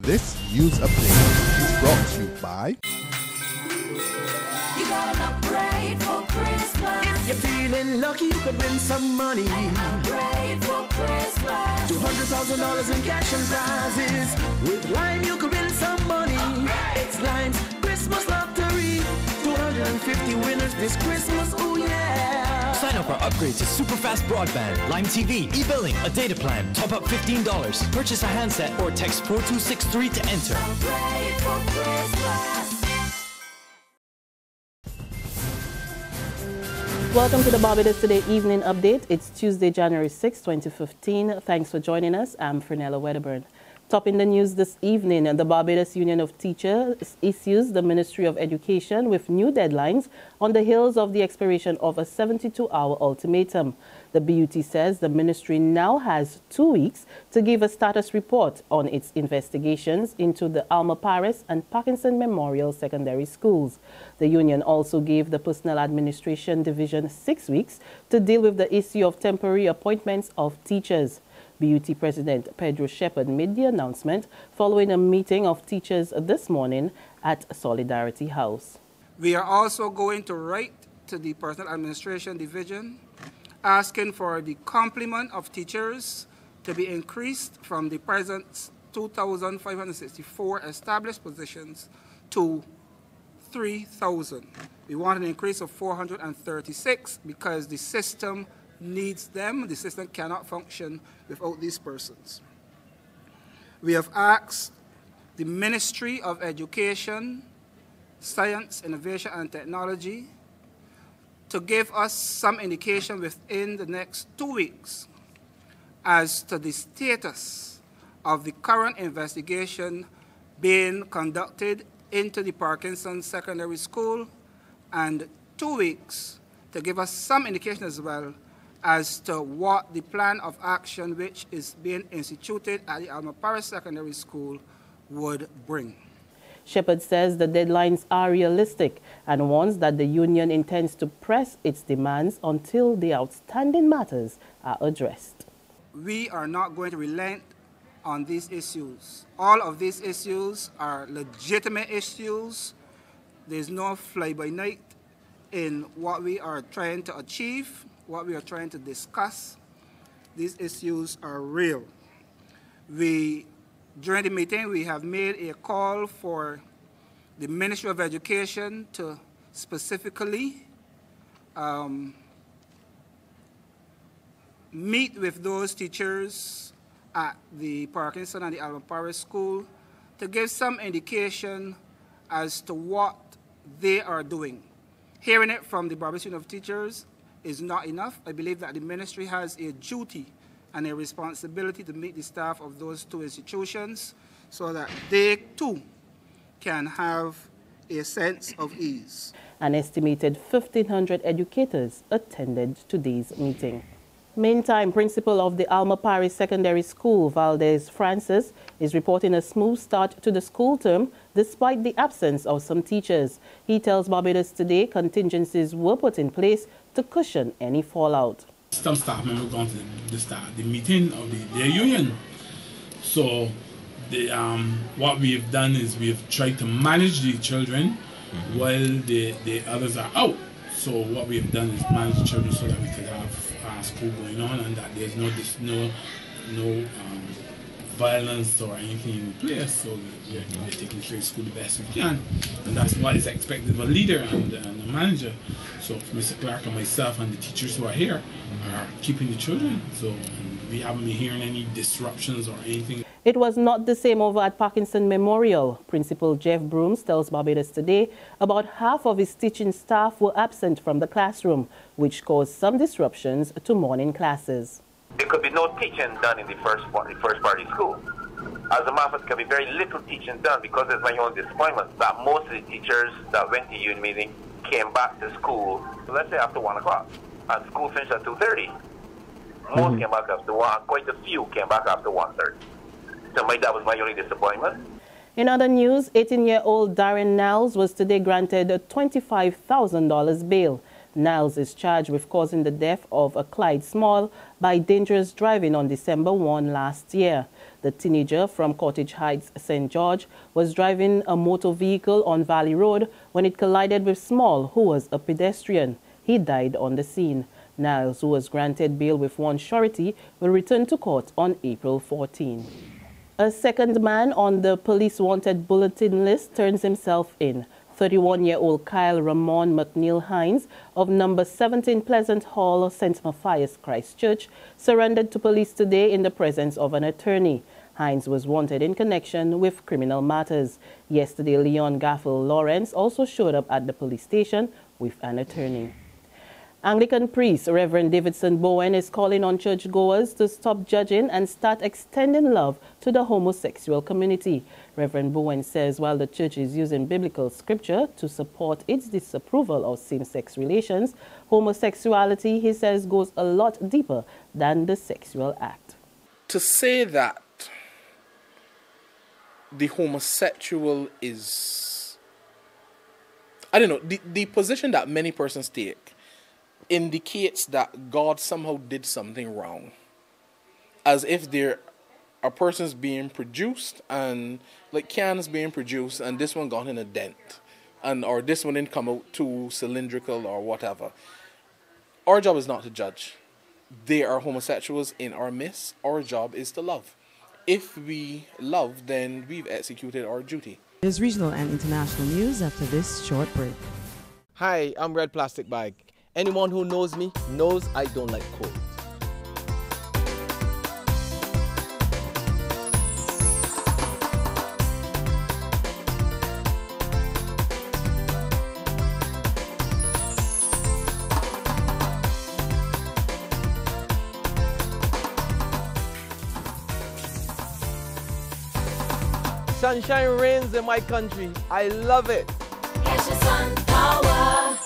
This news update is brought to you by... You got an upgrade for Christmas. If you're feeling lucky, you could win some money. Upgrade for Christmas. $200,000 in cash and prizes. With Lime, you could win some money. It's Lime's Christmas Lottery. 250 winners this Christmas, oh yeah. Sign up or upgrade to super fast broadband, Lime TV, e-billing, a data plan. Top up $15. Purchase a handset or text 4263 to enter. Upgrade for Christmas. Welcome to the Barbados Today Evening Update. It's Tuesday, January 6, 2015. Thanks for joining us. I'm Fernella Wedderburn. Topping the news this evening, the Barbados Union of Teachers issues the Ministry of Education with new deadlines on the heels of the expiration of a 72-hour ultimatum. The B.U.T says the ministry now has 2 weeks to give a status report on its investigations into the Alma, Parris and Parkinson Memorial Secondary Schools. The union also gave the Personnel Administration Division 6 weeks to deal with the issue of temporary appointments of teachers. B.U.T President Pedro Shepherd made the announcement following a meeting of teachers this morning at Solidarity House. We are also going to write to the Personnel Administration Division asking for the complement of teachers to be increased from the present 2,564 established positions to 3,000. We want an increase of 436 because the system needs them. The system cannot function without these persons. We have asked the Ministry of Education, Science, Innovation and Technology to give us some indication within the next 2 weeks as to the status of the current investigation being conducted into the Parkinson Secondary School, and 2 weeks to give us some indication as well as to what the plan of action which is being instituted at the Alma Parris Secondary School would bring. Shepherd says the deadlines are realistic and warns that the union intends to press its demands until the outstanding matters are addressed. We are not going to relent on these issues. All of these issues are legitimate issues. There's no fly-by-night in what we are trying to achieve, what we are trying to discuss. These issues are real. During the meeting, we have made a call for the Ministry of Education to specifically meet with those teachers at the Parkinson and the Alma Parris School to give some indication as to what they are doing. Hearing it from the Barbados Union of Teachers is not enough. I believe that the ministry has a duty and a responsibility to meet the staff of those two institutions so that they too can have a sense of ease. An estimated 1,500 educators attended today's meeting. Meantime, principal of the Alma Parris Secondary School, Valdez Francis, is reporting a smooth start to the school term despite the absence of some teachers. He tells Barbados Today contingencies were put in place to cushion any fallout. Some staff members gone to the meeting of their union. So what we've done is we've tried to manage the children while the others are out. So what we've done is manage the children so that we could have school going on and that there's no violence or anything in place. So we're taking care of school the best we can, and that's what is expected of a leader and a manager. So Mr. Clark and myself and the teachers who are here are keeping the children. So we haven't been hearing any disruptions or anything. It was not the same over at Parkinson Memorial. Principal Jeff Brooms tells Barbados Today about half of his teaching staff were absent from the classroom, which caused some disruptions to morning classes. There could be no teaching done in the first party school. As a matter of fact, there could be very little teaching done because there's my own disappointment that most of the teachers that went to union meeting came back to school, let's say after 1 o'clock, and school finished at 2:30. Most came back after 1, quite a few came back after 1:30. So that was my only disappointment. In other news, 18-year-old Darren Niles was today granted a $25,000 bail. Niles is charged with causing the death of a Clyde Small by dangerous driving on December 1 last year. The teenager from Cottage Heights, St. George, was driving a motor vehicle on Valley Road when it collided with Small, who was a pedestrian. He died on the scene. Niles, who was granted bail with one surety, will return to court on April 14. A second man on the police wanted bulletin list turns himself in. 31-year-old Kyle Hinds of number 17 Pleasant Hall, St. Matthias Christchurch, surrendered to police today in the presence of an attorney. Hinds was wanted in connection with criminal matters. Yesterday, Leon Gaffel Lawrence also showed up at the police station with an attorney. Anglican priest Reverend Davidson Bowen is calling on churchgoers to stop judging and start extending love to the homosexual community. Reverend Bowen says while the church is using biblical scripture to support its disapproval of same-sex relations, homosexuality, he says, goes a lot deeper than the sexual act. To say that the homosexual is, I don't know, the position that many persons take indicates that God somehow did something wrong. As if there are persons being produced and like cans being produced and this one got in a dent and or this one didn't come out too cylindrical or whatever. Our job is not to judge. There are homosexuals in our midst. Our job is to love. If we love, then we've executed our duty. There's regional and international news after this short break. Hi, I'm Red Plastic Bag. Anyone who knows me knows I don't like cold. Sunshine reigns in my country. I love it. It's your sun power.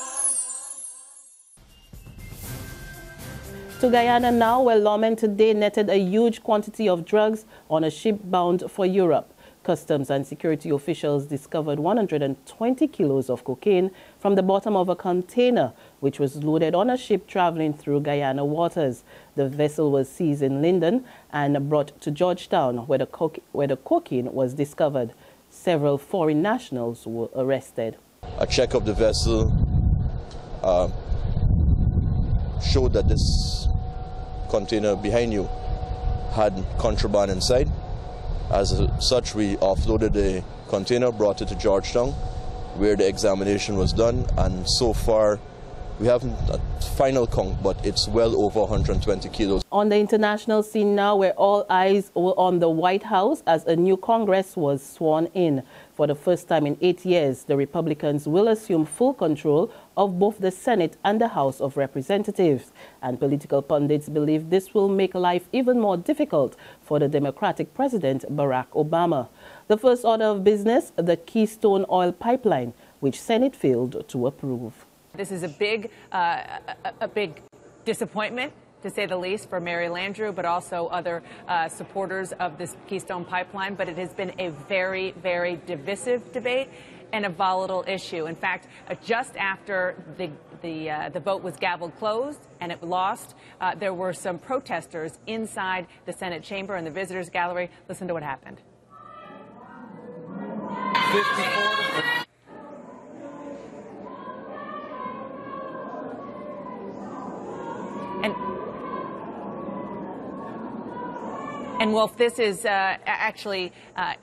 To Guyana now, where lawmen today netted a huge quantity of drugs on a ship bound for Europe. Customs and security officials discovered 120 kilos of cocaine from the bottom of a container, which was loaded on a ship traveling through Guyana waters. The vessel was seized in Linden and brought to Georgetown, where the cocaine was discovered. Several foreign nationals were arrested. A check of the vessel showed that this container behind you had contraband inside. As such, we offloaded the container, brought it to Georgetown, where the examination was done, and so far we haven't a final count, but it's well over 120 kilos. On the international scene now, where all eyes were on the White House as a new Congress was sworn in. For the first time in 8 years, the Republicans will assume full control of both the Senate and the House of Representatives. And political pundits believe this will make life even more difficult for the Democratic President Barack Obama. The first order of business, the Keystone Oil Pipeline, which Senate failed to approve. This is a big disappointment, to say the least, for Mary Landrieu, but also other supporters of this Keystone Pipeline. But it has been a very, very divisive debate and a volatile issue. In fact, just after the vote was gavelled closed and it lost, there were some protesters inside the Senate chamber and the visitors gallery. Listen to what happened. 54 And Wolf, this is actually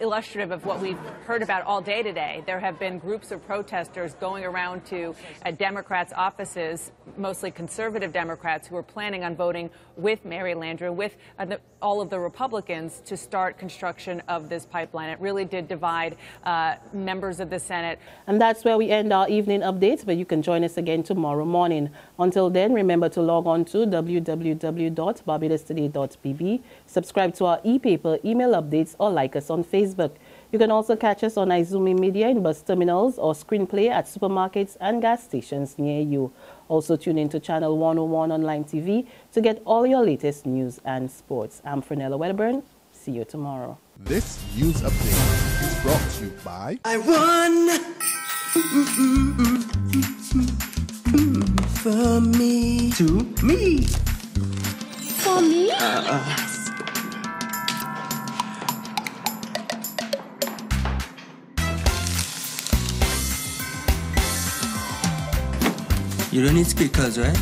illustrative of what we've heard about all day today. There have been groups of protesters going around to Democrats' offices, mostly conservative Democrats, who are planning on voting with Mary Landrieu, with all of the Republicans, to start construction of this pipeline. It really did divide members of the Senate. And that's where we end our evening updates, but you can join us again tomorrow morning. Until then, remember to log on to www.barbadostoday.bb, subscribe to our e-paper email updates, or like us on Facebook. You can also catch us on Izumi Media in bus terminals or screenplay at supermarkets and gas stations near you. Also tune in to Channel 101 Online TV to get all your latest news and sports. I'm Fernella Wedderburn. See you tomorrow. This news update is brought to you by I run from me to me. For me? You don't need speakers, right?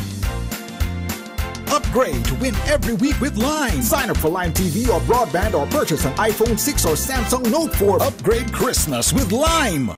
Upgrade to win every week with Lime. Sign up for Lime TV or broadband or purchase an iPhone 6 or Samsung Note 4. Upgrade Christmas with Lime.